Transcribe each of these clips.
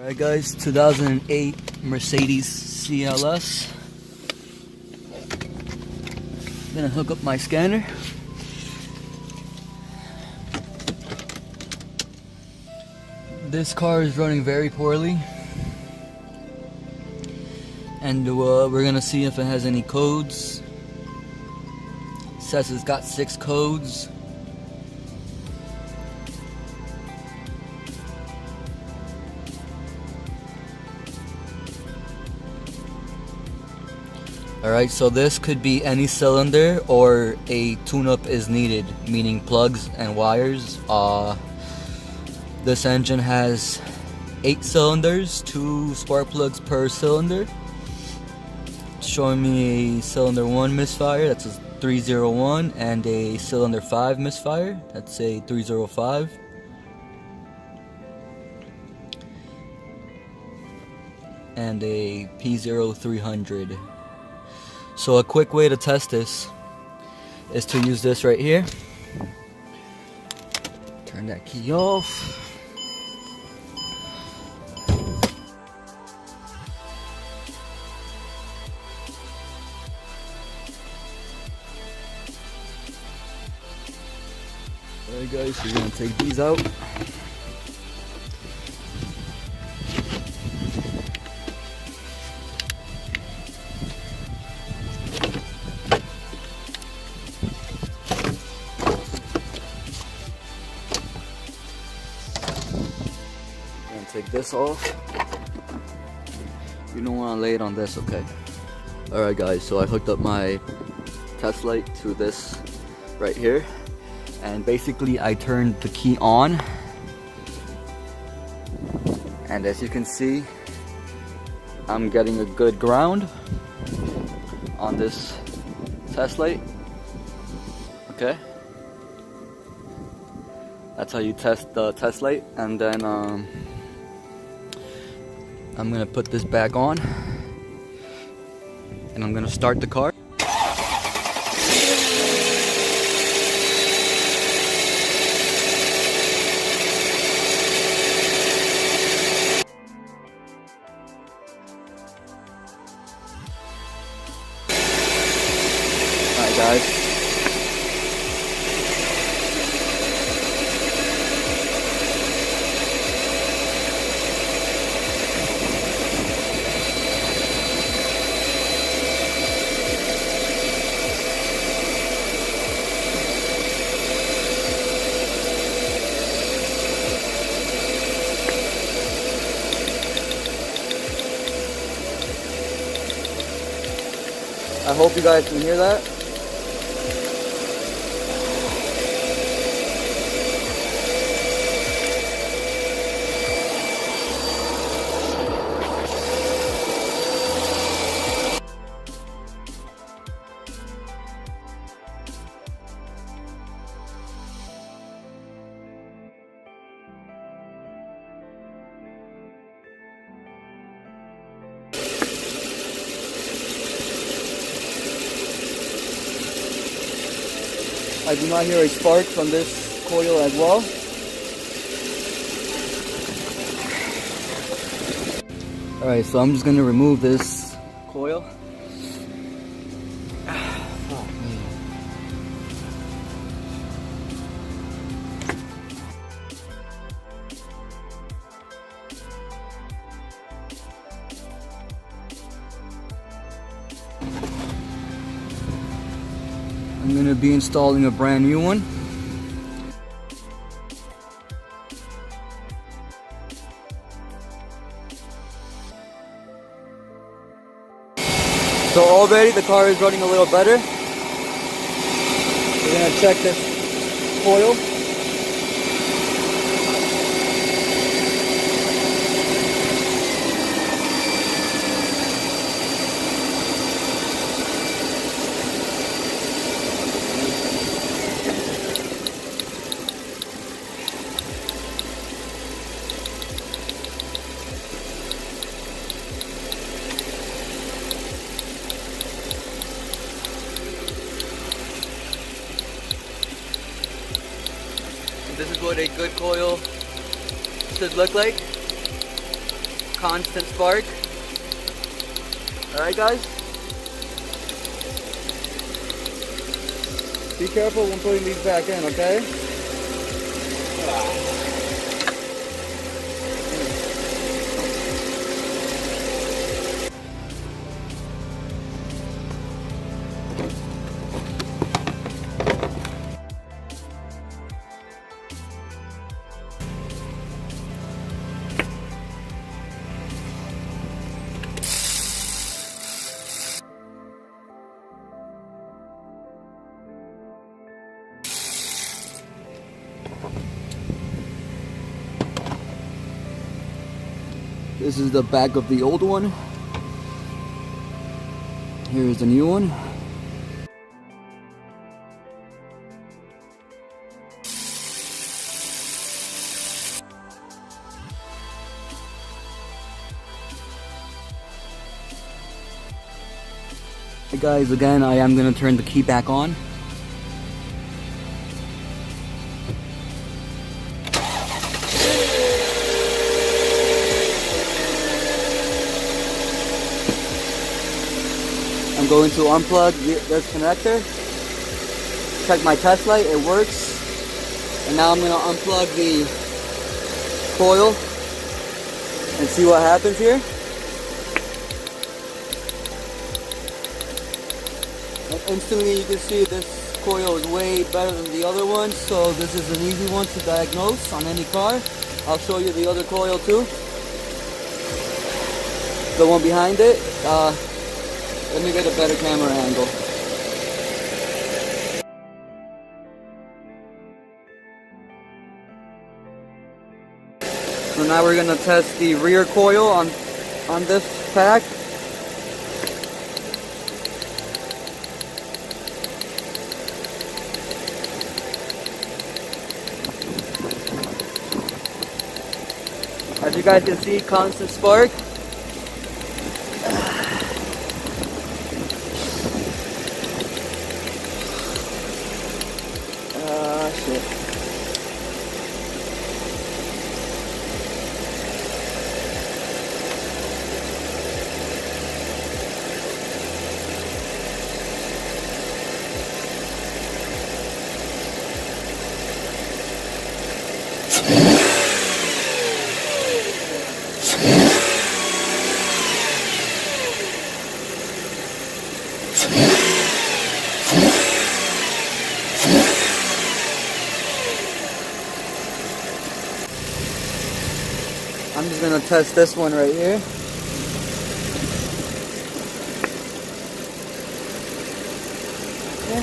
Alright guys, 2008 Mercedes CLS. Gonna hook up my scanner. This car is running very poorly, and we're gonna see if it has any codes. It says it's got 6 codes. Alright, so this could be any cylinder or a tune-up is needed, meaning plugs and wires. This engine has 8 cylinders, 2 spark plugs per cylinder. It's showing me a cylinder 1 misfire, that's a 301, and a cylinder 5 misfire, that's a 305. And a P0300. So a quick way to test this is to use this right here. Turn that key off. Alright guys, so we're gonna take these out. Take this off. You don't want to lay it on this, okay? Alright guys, so I hooked up my test light to this right here, and basically I turned the key on, and as you can see I'm getting a good ground on this test light. Okay, that's how you test the test light. And then I'm gonna put this back on and I'm gonna start the car. Alright guys. I hope you guys can hear that. I do not hear a spark from this coil as well. Alright, so I'm just going to remove this coil. Oh, man. I'm going to be installing a brand new one. So already the car is running a little better. We're going to check this coil. This is what a good coil should look like. constant spark. Alright guys? Be careful when putting these back in, okay? This is the back of the old one. Here is the new one. Hey guys, again, I am going to turn the key back on. I'm going to unplug this connector, check my test light, it works, and now I'm going to unplug the coil and see what happens here. And instantly you can see this coil is way better than the other one, so this is an easy one to diagnose on any car. I'll show you the other coil too, the one behind it. Let me get a better camera angle. So now we're going to test the rear coil on this pack. As you guys can see, constant spark. Shit. I'm just gonna test this one right here. Okay.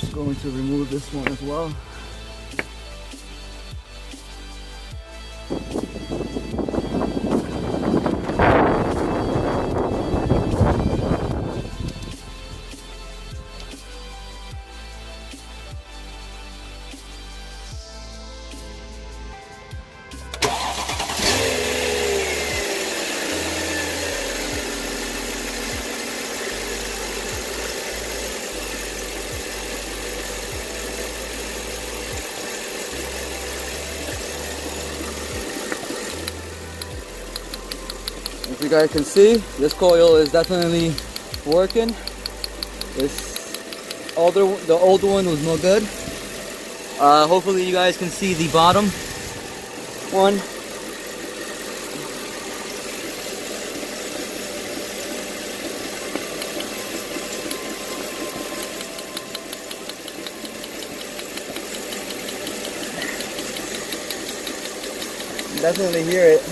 Just going to remove this one as well. As you guys can see, this coil is definitely working. The old one was no good. Hopefully you guys can see the bottom one. Definitely hear it.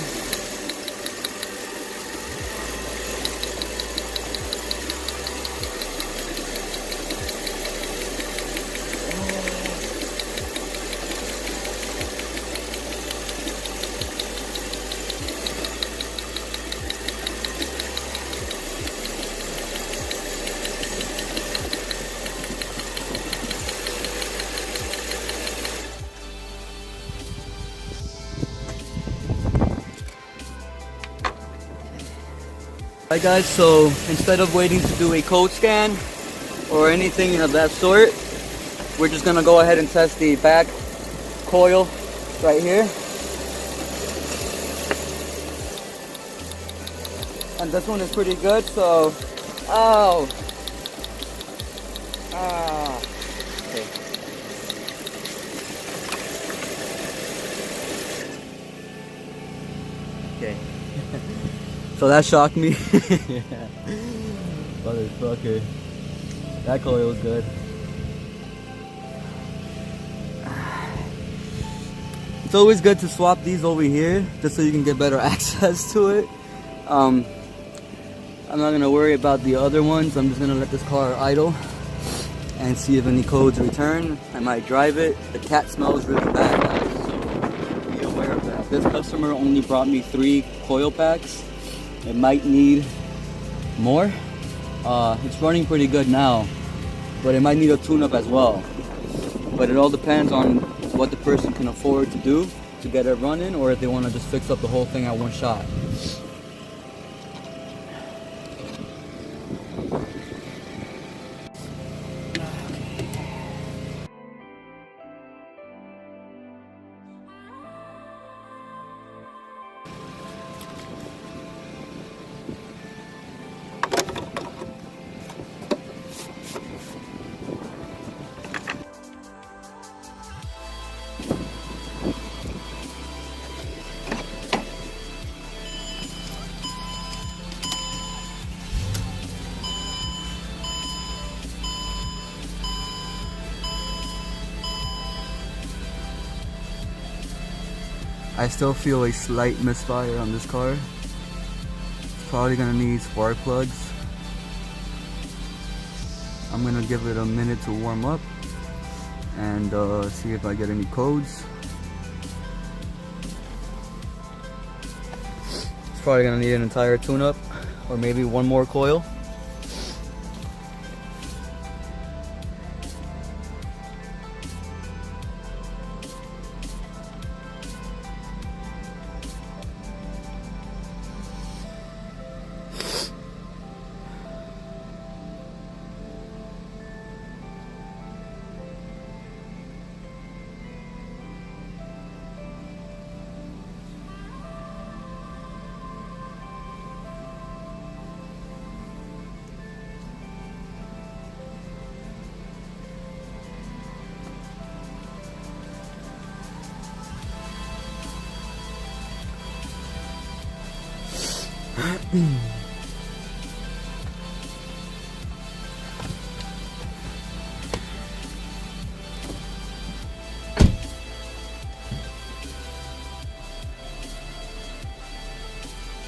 Alright guys, so instead of waiting to do a code scan or anything of that sort, we're just gonna go ahead and test the back coil right here. And this one is pretty good, so okay. Okay. So that shocked me. Motherfucker. That coil was good. It's always good to swap these over here just so you can get better access to it. I'm not gonna worry about the other ones. I'm just gonna let this car idle and see if any codes return. I might drive it. The cat smells really bad, guys, so be aware of that. This customer only brought me 3 coil packs. It might need more. It's running pretty good now, but it might need a tune-up as well. But it all depends on what the person can afford to do to get it running, or if they want to just fix up the whole thing at one shot. I still feel a slight misfire on this car. It's probably gonna need spark plugs. I'm gonna give it a minute to warm up and see if I get any codes. It's probably gonna need an entire tune-up or maybe one more coil.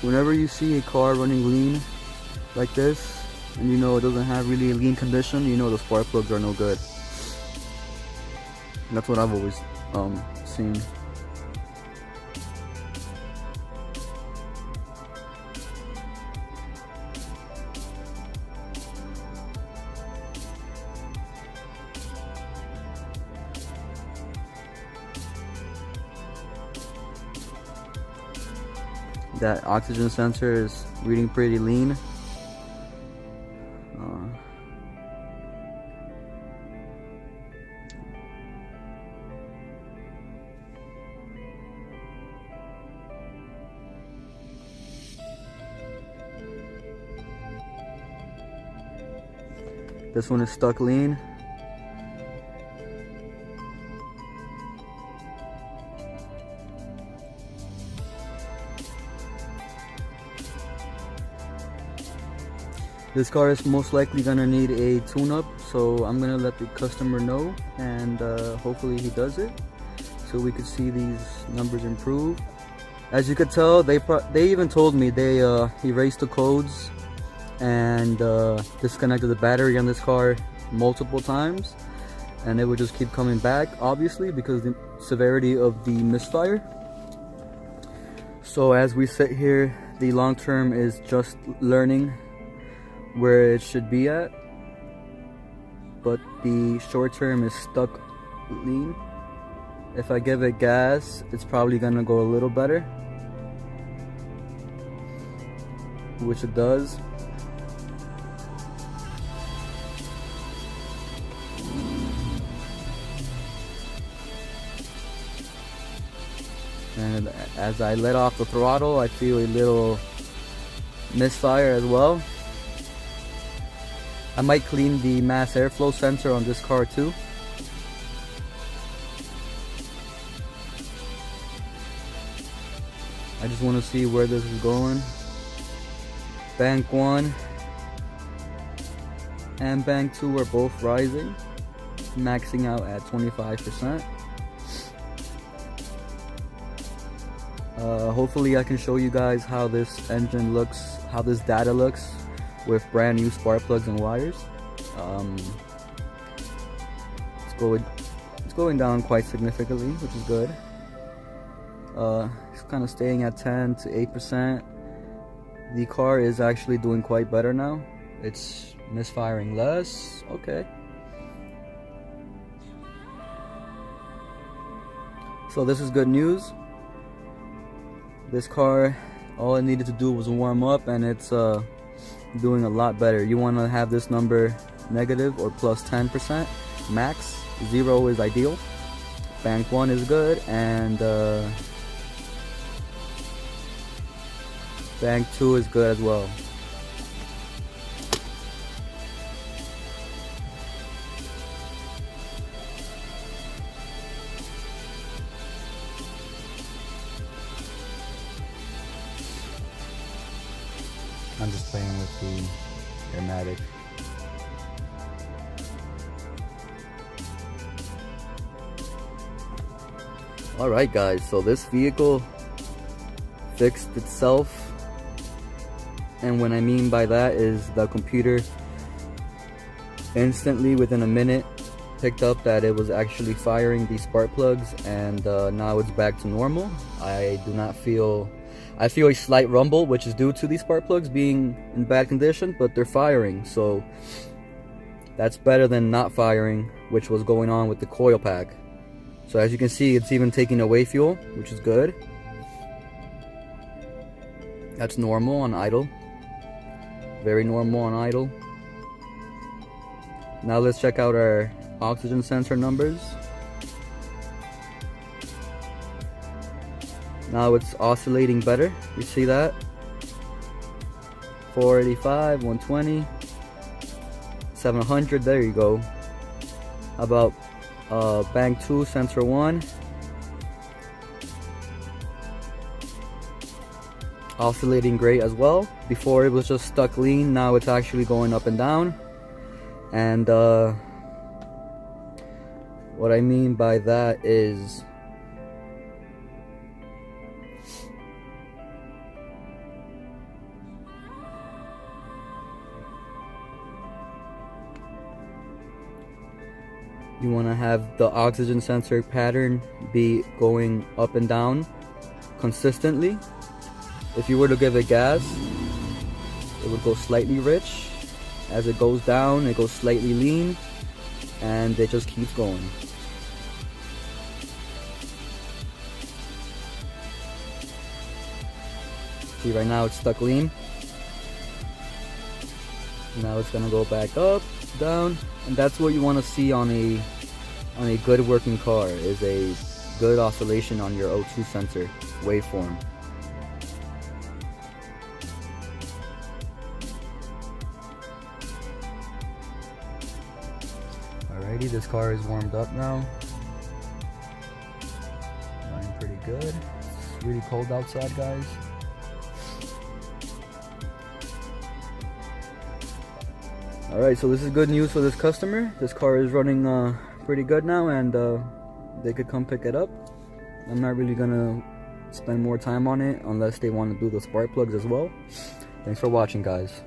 Whenever you see a car running lean like this, and you know it doesn't have really a lean condition, you know the spark plugs are no good. And that's what I've always seen. That oxygen sensor is reading pretty lean. This one is stuck lean. This car is most likely gonna need a tune-up, so I'm gonna let the customer know, and hopefully he does it, so we could see these numbers improve. As you could tell, they even told me they erased the codes and disconnected the battery on this car multiple times, and it would just keep coming back, obviously because the severity of the misfire. So as we sit here, the long term is just learning where it should be at, but the short term is stuck lean. If I give it gas, it's probably gonna go a little better, which it does. And as I let off the throttle, I feel a little misfire as well. I might clean the mass airflow sensor on this car too. I just want to see where this is going. Bank 1 and bank 2 are both rising, maxing out at 25%. Hopefully I can show you guys how this engine looks, how this data looks with brand new spark plugs and wires. It's going down quite significantly, which is good. It's kind of staying at 10 to 8%. The car is actually doing quite better now. It's misfiring less. Okay. So this is good news. This car, all it needed to do was warm up, and it's doing a lot better. You want to have this number negative or plus 10% max. 0 is ideal. Bank 1 is good, and bank 2 is good as well. I'm just playing with the airmatic. Alright guys, so this vehicle fixed itself, and what I mean by that is the computer instantly within a minute picked up that it was actually firing these spark plugs, and now it's back to normal. I feel a slight rumble, which is due to these spark plugs being in bad condition, but they're firing, so that's better than not firing, which was going on with the coil pack. So as you can see, it's even taking away fuel, which is good. That's normal on idle. Very normal on idle. Now let's check out our oxygen sensor numbers. Now it's oscillating better. You see that? 485, 120, 700. There you go. How about bank 2, sensor 1? Oscillating great as well. Before it was just stuck lean, now it's actually going up and down. And what I mean by that is you want to have the oxygen sensor pattern be going up and down consistently. If you were to give it gas, it would go slightly rich. As it goes down, it goes slightly lean, and it just keeps going. See, right now it's stuck lean. Now it's gonna go back up, down, and that's what you want to see on a good working car, is a good oscillation on your O2 sensor waveform. Alrighty, this car is warmed up now. Running pretty good. It's really cold outside, guys. Alright, so this is good news for this customer. This car is running pretty good now, and they could come pick it up. I'm not really gonna spend more time on it unless they want to do the spark plugs as well. Thanks for watching, guys.